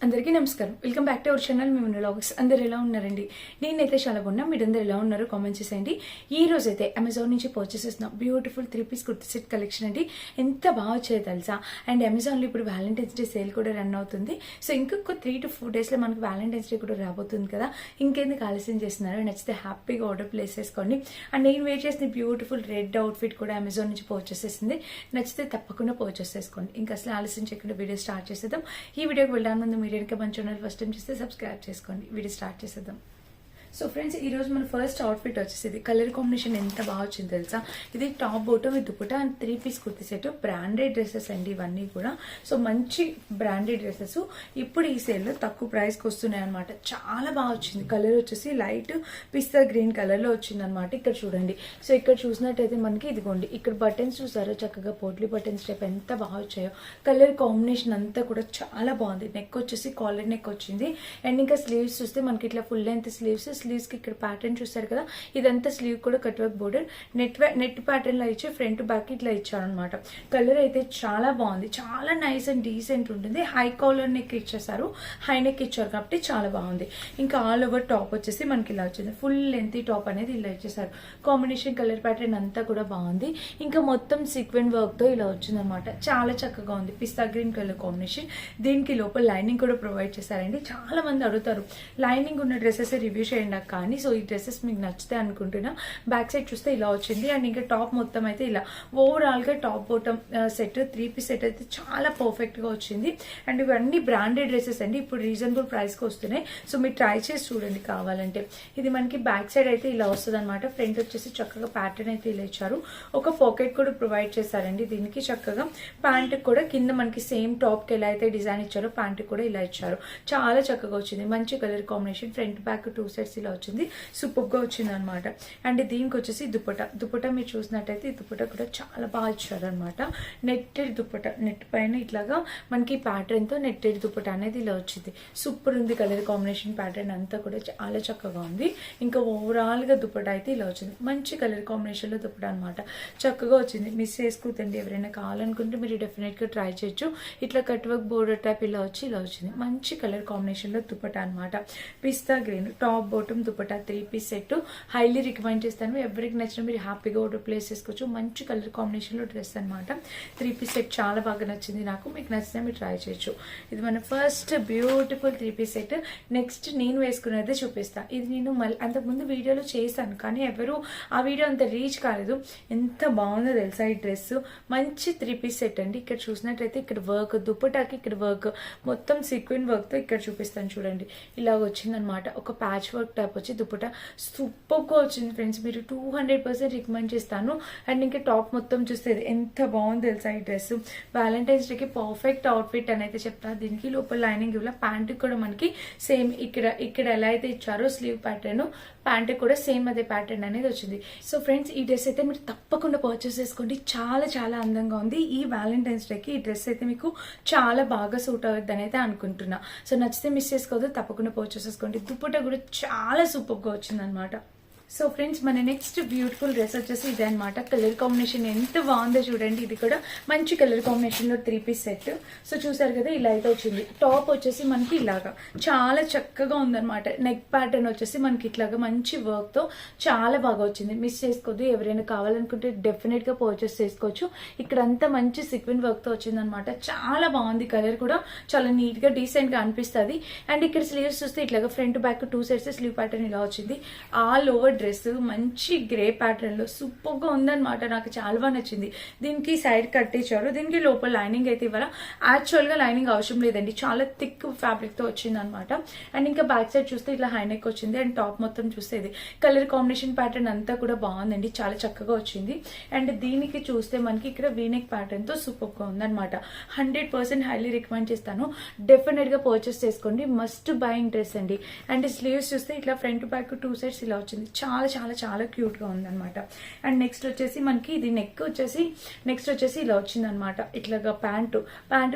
అందరికీ నమస్కారం. Welcome back to our channel మేము వ్లాగ్స్. అందరు ఎలా ఉన్నారండి? నేనైతే చాలా బాగున్నా. మీరందరూ ఎలా ఉన్నారో కామెంట్ చేసేయండి. ఈ రోజు అయితే అమెజాన్ నుంచి పర్చేస్ చేసిన beautiful 3-piece kurti set collection అండి. ఎంత బాగా వచ్చాయో తెలుసా? అండ్ అమెజాన్లో ఇప్పుడు వ్యాలంటైన్స్ డే సేల్ కూడా రన్ అవుతుంది. సో ఇంకొక 3 to 4 days లో మనకు వ్యాలంటైన్స్ డే కూడా రాబోతుంది కదా. ఇంకెందుకు ఆలస్యం చేస్తున్నారు? నచ్చితే హ్యాపీగా ఆర్డర్ ప్లేస్ చేసుకోండి. అండ్ నేను వేర్ చేసిన బ్యూటిఫుల్ రెడ్ అవుట్ఫిట్ కూడా అమెజాన్ నుంచి పర్చేస్ చేసింది. నచ్చితే తప్పకుండా పర్చేస్ చేసుకోండి. ఇంకా అసలు ఆలస్యం చేయకుండా వీడియో స్టార్ట్ చేసేద్దాం. ఈ వీడియోకి వెళ్ళడానికి ముందు మీరు ఇంకా మన ఛానల్ ఫస్ట్ టైం చేస్తే సబ్స్క్రైబ్ చేసుకోండి. వీడియో స్టార్ట్ చేసేద్దాం. సో ఫ్రెండ్స్, ఈ రోజు మన ఫస్ట్ అవుట్ఫిట్ వచ్చేసి కలర్ కాంబినేషన్ ఎంత బాగా వచ్చింది తెలుసా? ఇది top bottom with dupatta and 3-piece kurti set. Branded dresses అండి ఇవన్నీ కూడా. సో మంచి బ్రాండెడ్ డ్రెస్సెస్ ఇప్పుడు ఈ సేల్ లో తక్కువ ప్రైస్ కి వస్తున్నాయి అనమాట. చాలా బాగా వచ్చింది. కలర్ వచ్చేసి లైట్ పిస్తా గ్రీన్ కలర్ లో వచ్చింది అనమాట. ఇక్కడ చూడండి. సో ఇక్కడ చూసినట్టయితే మనకి ఇదిగోండి, ఇక్కడ బటన్స్ చూసారో చక్కగా పోట్లీ బటన్స్ టైప్ ఎంత బాగా వచ్చాయో. కలర్ కాంబినేషన్ అంతా కూడా చాలా బాగుంది. నెక్ వచ్చేసి కాలర్ నెక్ వచ్చింది. అండ్ ఇంకా స్లీవ్స్ చూస్తే మనకి ఇట్లా ఫుల్ లెంత్ స్లీవ్స్ కి ఇక్కడ ప్యాటర్న్ చూసారు కదా. ఇదంతా స్లీవ్ కూడా cut work border net pattern లో ఇచ్చి ఫ్రంట్ బ్యాక్ ఇట్లా ఇచ్చారనమాట. కలర్ అయితే చాలా బాగుంది. చాలా నైస్ అండ్ డీసెంట్ ఉంటుంది. హై కాలర్ నెక్ ఇచ్చేసారు, హై నెక్ ఇచ్చారు కాబట్టి చాలా బాగుంది. ఇంకా ఆల్ ఓవర్ టాప్ వచ్చేసి మనకి ఇలా వచ్చింది. ఫుల్ లెంత్ టాప్ అనేది ఇలా ఇచ్చేసారు. కాంబినేషన్ కలర్ ప్యాటర్న్ అంతా కూడా బాగుంది. ఇంకా మొత్తం సీక్వెంట్ వర్క్ తో ఇలా వచ్చింది అనమాట. చాలా చక్కగా ఉంది. పిస్తా గ్రీన్ కలర్ కాంబినేషన్. దీనికి లోపల లైనింగ్ కూడా ప్రొవైడ్ చేశారండి. చాలా మంది అడుగుతారు లైనింగ్ ఉన్న డ్రెస్సెస్ రివ్యూ చేయండి కానీ. సో ఈ డ్రెస్సెస్ మీకు నచ్చితే అనుకుంటున్నా. బ్యాక్ సైడ్ చూస్తే ఇలా వచ్చింది. అండ్ ఇంకా టాప్ మొత్తం అయితే ఇలా ఓవరాల్ గా top bottom set 3-piece set అయితే చాలా పర్ఫెక్ట్ గా వచ్చింది. అండ్ ఇవన్నీ బ్రాండెడ్ డ్రెస్సెస్ అండి. ఇప్పుడు రీజనబుల్ ప్రైస్ కి వస్తున్నాయి. సో మీరు ట్రై చేసి చూడండి కావాలంటే. ఇది మనకి బ్యాక్ సైడ్ అయితే ఇలా వస్తుంది అనమాట. ఫ్రంట్ వచ్చేసి చక్కగా ప్యాటర్న్ అయితే ఇలా ఇచ్చారు. ఒక పాకెట్ కూడా ప్రొవైడ్ చేశారండి. దీనికి చక్కగా ప్యాంట్ కూడా కింద మనకి సేమ్ టాప్ కి ఎలా అయితే డిజైన్ ఇచ్చారో ప్యాంట్ కూడా ఇలా ఇచ్చారు. చాలా చక్కగా వచ్చింది. మంచి colour combination. Front back 2 sets ఇలా వచ్చింది. సూపర్ గా వచ్చింది అనమాట. అండ్ దీనికి వచ్చేసి దుపట్టా మీరు చూసినట్టయితే ఈ దుపట్టా కూడా చాలా బాగా ఇచ్చారు అనమాట. నెట్టెడ్ దుపట్టా, నెట్ పైన ఇట్లాగా మనకి ప్యాటర్న్ తో నెట్టెడ్ దుపట్టా అనేది ఇలా వచ్చింది. సూపర్ ఉంది. కలర్ కాంబినేషన్ ప్యాటర్న్ అంతా కూడా చాలా చక్కగా ఉంది. ఇంకా ఓవరాల్ గా దుపట్టా అయితే ఇలా వచ్చింది. మంచి కలర్ కాంబినేషన్ లో దుపట్టా అనమాట. చక్కగా వచ్చింది. మిస్ చేసుకోదండి. ఎవరైనా కావాలనుకుంటే మీరు డెఫినెట్ గా ట్రై చేయొచ్చు. ఇట్లా కట్ వర్క్ బోర్డర్ టైప్ ఇలా ఇలా వచ్చింది. మంచి కలర్ కాంబినేషన్ లో దుపట్టా అనమాట. Pista green top bottom dupatta 3-piece set. Highly recommend చేస్తాను. ఎవరికి నచ్చిన మీరు హ్యాపీగా ఆర్డర్ ప్లేస్ చేసుకోవచ్చు. మంచి కలర్ కాంబినేషన్ లో డ్రెస్ అనమాట. 3-piece సెట్ చాలా బాగా నచ్చింది నాకు. మీకు నచ్చితే మీరు ట్రై చేయొచ్చు. ఇది మన first beautiful 3-piece set. Next నేను వేసుకునేది చూపిస్తా. ఇది నేను అంతకుముందు వీడియోలో చేశాను కానీ ఎవరు ఆ వీడియో అంత రీచ్ కాలేదు. ఎంత బాగుందో తెలుసా ఈ డ్రెస్. మంచి 3-piece సెట్ అండి. ఇక్కడ చూసినట్లయితే ఇక్కడ వర్క్ దుపట్టాకి ఇక్కడ వర్క్ మొత్తం సీక్వెంట్ వర్క్ తో ఇక్కడ చూపిస్తాను చూడండి. ఇలా వచ్చిందనమాట. ఒక ప్యాచ్ వర్క్ టైప్ వచ్చి దుపట్టా సూపర్ గా వచ్చింది ఫ్రెండ్స్. మీరు 200% రికమెండ్ చేస్తాను. అండ్ ఇంకా టాప్ మొత్తం చూస్తే ఎంత బాగుంది తెలుసా ఈ డ్రెస్. వ్యాలంటైన్స్ డేకి పర్ఫెక్ట్ అవుట్ఫిట్ అని అయితే చెప్తా. దీనికి లోపల లైనింగ్ ఇవ్వాలి. ప్యాంట్ కూడా మనకి సేమ్ ఇక్కడ ఎలా అయితే ఇచ్చారో స్లీవ్ ప్యాటర్న్, ప్యాంట్ కూడా సేమ్ అదే ప్యాటర్న్ అనేది వచ్చింది. సో ఫ్రెండ్స్, ఈ డ్రెస్ అయితే మీరు తప్పకుండా పర్చేస్ చేసుకోండి. చాలా చాలా అందంగా ఉంది. ఈ వ్యాలంటైన్స్ డేకి ఈ డ్రెస్ అయితే మీకు చాలా బాగా సూట్ అవుతుందని అయితే అనుకుంటున్నా. సో నచ్చితే మిస్ చేసుకోవద్దు. తప్పకుండా పర్చేస్ చేసుకోండి. దుపట్టా కూడా చాలా సూపర్ గా వచ్చింది అనమాట. సో ఫ్రెండ్స్, మన నెక్స్ట్ బ్యూటిఫుల్ డ్రెస్ వచ్చేసి ఇదే అనమాట. కలర్ కాంబినేషన్ ఎంత బాగుందో చూడండి. ఇది కూడా మంచి కలర్ కాంబినేషన్ లో 3-piece సెట్. సో చూసారు కదా ఇలా అయితే వచ్చింది. టాప్ వచ్చేసి మనకి ఇలాగా చాలా చక్కగా ఉందన్నమాట. నెక్ ప్యాటర్న్ వచ్చేసి మనకి ఇట్లాగా మంచి వర్క్ తో చాలా బాగా వచ్చింది. మిస్ చేసుకోవద్దు. ఎవరైనా కావాలనుకుంటే డెఫినెట్ గా పర్చేస్ చేసుకోవచ్చు. ఇక్కడ అంతా మంచి సీక్వెంట్ వర్క్ తో వచ్చింది అనమాట. చాలా బాగుంది. కలర్ కూడా చాలా నీట్ గా డీసెంట్ గా అనిపిస్తుంది. అండ్ ఇక్కడ స్లీవ్స్ చూస్తే ఇట్లాగా front back 2 sets slew pattern ఇలా వచ్చింది. ఆల్ ఓవర్ డ్రెస్ మంచి గ్రే ప్యాటర్న్ లో సూపర్ గా ఉందన్నమాట. నాకు చాలా బాగా నచ్చింది. దీనికి సైడ్ కట్టించారు. దీనికి లోపల లైనింగ్ అయితే ఇవ్వాల. యాక్చువల్ గా లైనింగ్ అవసరం లేదండి. చాలా థిక్ ఫ్యాబ్రిక్ తో వచ్చింది అనమాట. అండ్ ఇంకా బ్యాక్ సైడ్ చూస్తే ఇట్లా హైనెక్ వచ్చింది. అండ్ టాప్ మొత్తం చూస్తే ఇది కలర్ కాంబినేషన్ ప్యాటర్న్ అంతా కూడా బాగుందండి. చాలా చక్కగా వచ్చింది. అండ్ దీనికి చూస్తే మనకి ఇక్కడ వీనెక్ ప్యాటర్న్ తో సూపర్ గా ఉందన్నమాట. 100% హైలీ రికమెండ్ చేస్తాను. డెఫినెట్ గా పర్చేస్ చేసుకోండి. మస్ట్ బయింగ్ డ్రెస్ అండి. అండ్ స్లీవ్స్ చూస్తే ఇట్లా ఫ్రంట్ బ్యాక్ 2 sets ఇలా వచ్చింది. చాలా చాలా చాలా క్యూట్ గా ఉందన్నమాట. అండ్ నెక్స్ట్ వచ్చేసి మనకి ఇది నెక్ వచ్చేసి ఇలా వచ్చిందనమాట. ఇట్లాగా ప్యాంటు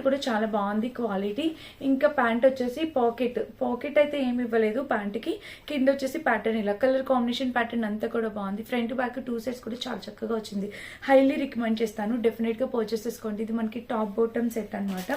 కూడా చాలా బాగుంది క్వాలిటీ. ఇంకా ప్యాంట్ వచ్చేసి పాకెట్ అయితే ఏమి ఇవ్వలేదు ప్యాంట్ కి. కింద వచ్చేసి ప్యాటర్న్ ఇలా కలర్ కాంబినేషన్ ప్యాటర్న్ అంతా కూడా బాగుంది. ఫ్రంట్ బ్యాక్ 2 సైడ్స్ కూడా చాలా చక్కగా వచ్చింది. హైలీ రికమెండ్ చేస్తాను, డెఫినెట్ గా పర్చేస్ చేసుకోండి. ఇది మనకి టాప్ బాటమ్ సెట్ అనమాట.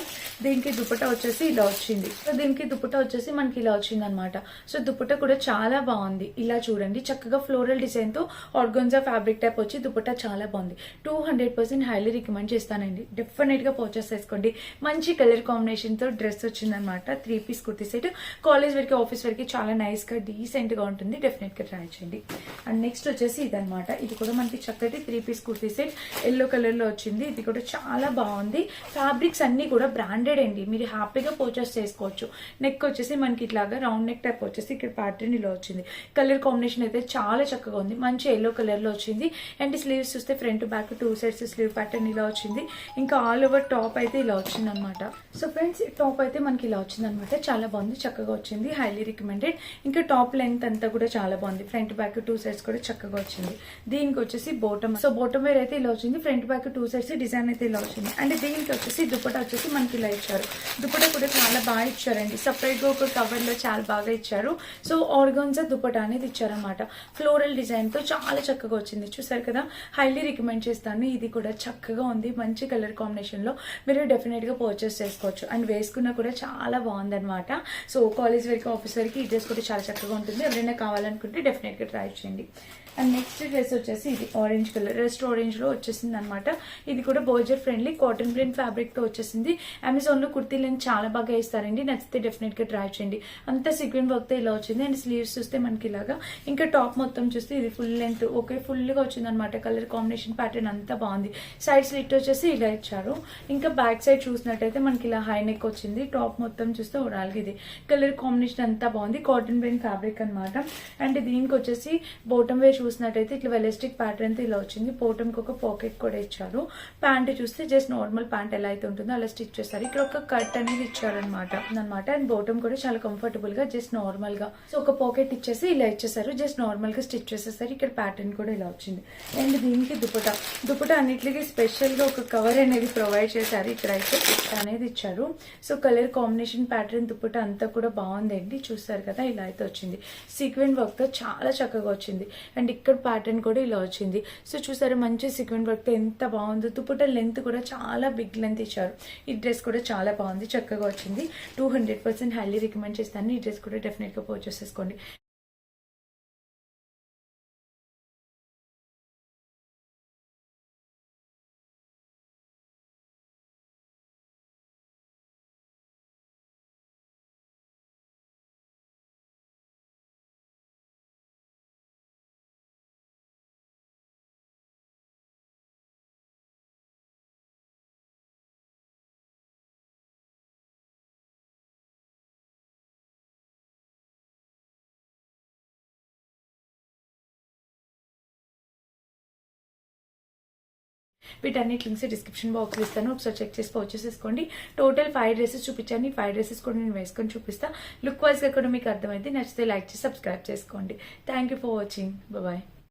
దీనికి దుపట్టా వచ్చేసి ఇలా వచ్చింది. సో దీనికి దుపట్టా వచ్చేసి మనకి ఇలా వచ్చింది అనమాట. సో దుపట్టా కూడా చాలా బాగుంది. ఇలా చూడండి, చక్కగా ఫ్లోరల్ డిజైన్ తో ఆర్గన్జా ఫ్యాబ్రిక్ టైప్ వచ్చి దుపట్టా చాలా బాగుంది. 200% హైలీ రికమెండ్ చేస్తానండి, డెఫినెట్ గా పర్చేస్ చేసుకోండి. మంచి కలర్ కాంబినేషన్ తో డ్రెస్ వచ్చిందనమాట. 3 పీస్ కుర్తీ సెట్ కాలేజ్ వరకు ఆఫీస్ వరకు చాలా నైస్ గా డీసెంట్ గా ఉంటుంది, డెఫినెట్ గా ట్రై చేయండి. అండ్ నెక్స్ట్ వచ్చేసి ఇదనమాట. ఇది కూడా మనకి చక్కటి 3 piece kurti set yellow colour లో వచ్చింది. ఇది కూడా చాలా బాగుంది. ఫ్యాబ్రిక్స్ అన్ని కూడా బ్రాండెడ్ అండి, మీరు హ్యాపీగా పర్చేస్ చేసుకోవచ్చు. నెక్ వచ్చేసి మనకి ఇట్లాగా రౌండ్ నెక్ టైప్ వచ్చేసి ఇక్కడ ప్యాటర్న్ ఇలా వచ్చింది. కలర్ కాంబినేషన్ అయితే చాలా చక్కగా ఉంది, మంచి ఎల్లో కలర్ లో వచ్చింది. అండ్ స్లీవ్స్ చూస్తే front back 2 sides slew pattern ఇలా వచ్చింది. ఇంకా ఆల్ ఓవర్ టాప్ అయితే ఇలా వచ్చింది అనమాట. సో ఫ్రెండ్స్, టాప్ అయితే మనకి ఇలా వచ్చింది అనమాట. చాలా బాగుంది, చక్కగా వచ్చింది, హైలీ రికమెండెడ్. ఇంకా టాప్ లెంత్ అంతా కూడా చాలా బాగుంది. ఫ్రంట్ బ్యాక్ 2 సైడ్స్ కూడా చక్కగా వచ్చింది. దీనికి వచ్చేసి బోటమ్, సో బోటమ్ వేర్ అయితే ఇలా వచ్చింది. ఫ్రంట్ బ్యాక్ 2 సైడ్స్ డిజైన్ అయితే ఇలా వచ్చింది. అండ్ దీనికి వచ్చేసి దుపట్టా వచ్చేసి మనకి ఇలా ఇచ్చారు. దుపట్టా కూడా చాలా బాగా ఇచ్చారండి, సపరేట్ గా ఒక కవర్ లో చాలా బాగా ఇచ్చారు. సో ఆర్గాన్జా దుపట్టా అనేది ఇచ్చారనమాట. ఫ్లోరల్ డిజైన్ తో చాలా చక్కగా వచ్చింది. చూసారు కదా, హైలీ రికమెండ్ చేస్తాను. ఇది కూడా చక్కగా ఉంది, మంచి కలర్ కాంబినేషన్ లో మీరు డెఫినెట్ గా పర్చేస్ చేసుకోవచ్చు. అండ్ వేసుకున్నా కూడా చాలా బాగుంది అనమాట. సో కాలేజ్ వరకు ఆఫీస్ వరకు ఈ డ్రెస్ కూడా చాలా చక్కగా ఉంటుంది. ఎవరైనా కావాలనుకుంటే డెఫినెట్ గా ట్రై చేయండి. అండ్ నెక్స్ట్ డ్రెస్ వచ్చేసి ఇది ఆరెంజ్ కలర్, రెస్ట్ ఆరెంజ్ లో వచ్చేసింది అనమాట. ఇది కూడా Borjar friendly cotton print fabric తో వచ్చేసింది. అమెజాన్ లో కుర్తీ లెంత్ చాలా బాగా ఇస్తారండి, నచ్చితే డెఫినెట్ గా ట్రై చేయండి. అంతా సీక్వెన్ వర్క్ తో ఇలా వచ్చింది. అండ్ స్లీవ్స్ చూస్తే మనకి ఇలాగా, ఇంకా టాప్ మొత్తం చూస్తే ఇది ఫుల్ లెంత్ ఓకే ఫుల్ గా వచ్చింది అనమాట. కలర్ కాంబినేషన్ ప్యాటర్న్ అంతా బాగుంది. సైడ్ స్లిట్ వచ్చేసి ఇలా ఇచ్చారు. ఇంకా బ్యాక్ సైడ్ చూసినట్టయితే మనకి ఇలా హై నెక్ వచ్చింది. టాప్ మొత్తం చూస్తే ఓవరాల్ ఇది కలర్ కాంబినేషన్ అంతా బాగుంది. కాటన్ ప్రింట్ ఫ్యాబ్రిక్ అనమాట. అండ్ దీనికి వచ్చేసి బోటమ్ వేర్ చూసినట్టయితే ఇట్లా వెలిస్టిక్ ప్యాటర్న్ తో ఇలా వచ్చింది. బోటమ్ కి ఒక పాకెట్ కూడా ఇచ్చారు. ప్యాంట్ చూస్తే జస్ట్ నార్మల్ ప్యాంట్ ఎలా అయితే ఉంటుందో అలా స్టిచ్ చేస్తారు. ఇక్కడ ఒక కట్ అనేది ఇచ్చారనమాట. అండ్ బోటమ్ కూడా చాలా కంఫర్టబుల్ గా జస్ట్ నార్మల్ గా, సో ఒక పాకెట్ ఇచ్చేసి ఇలా ఇచ్చేసారు. జస్ట్ నార్మల్ గా స్టిచ్ చేసేసారు. ఇక్కడ ప్యాటర్న్ కూడా ఇలా వచ్చింది. అండ్ దీనికి దుపట్టా అన్నిటికీ స్పెషల్ గా ఒక కవర్ అనేది ప్రొవైడ్ చేశారు. ఇక్కడ అయితే అనేది ఇచ్చారు. So colour combination pattern dupatta అంతా కూడా బాగుందండి. చూస్తారు కదా, ఇలా అయితే వచ్చింది. సీక్వెన్ వర్క్ తో చాలా చక్కగా వచ్చింది. అండ్ ఇక్కడ ప్యాటర్న్ కూడా ఇలా వచ్చింది. సో చూసారు, మంచి సీక్వెన్ వర్క్ తో ఎంత బాగుందో. దుపట్టా లెంత్ కూడా చాలా బిగ్ లెంత్ ఇచ్చారు. ఈ డ్రెస్ కూడా చాలా బాగుంది, చక్కగా వచ్చింది. 200% హైలీ రికమెండ్ చేస్తాను. ఈ డ్రెస్ కూడా డెఫినెట్ గా పర్చేస్ చేసుకోండి. వీటన్నిటి లింక్స్ డిస్క్రిప్షన్ బాక్స్ ఇస్తాను, ఒకసారి చెక్ చేసి పర్చేస్ చేసుకోండి. టోటల్ 5 డ్రెస్సెస్ చూపించాను. 5 డ్రెస్సెస్ కూడా నేను వేసుకొని చూపిస్తా. లుక్ వైజ్ గా కూడా మీకు అర్థమైంది. నచ్చితే లైక్ చేసి సబ్స్క్రైబ్ చేసుకోండి. Thank you for watching. Bye.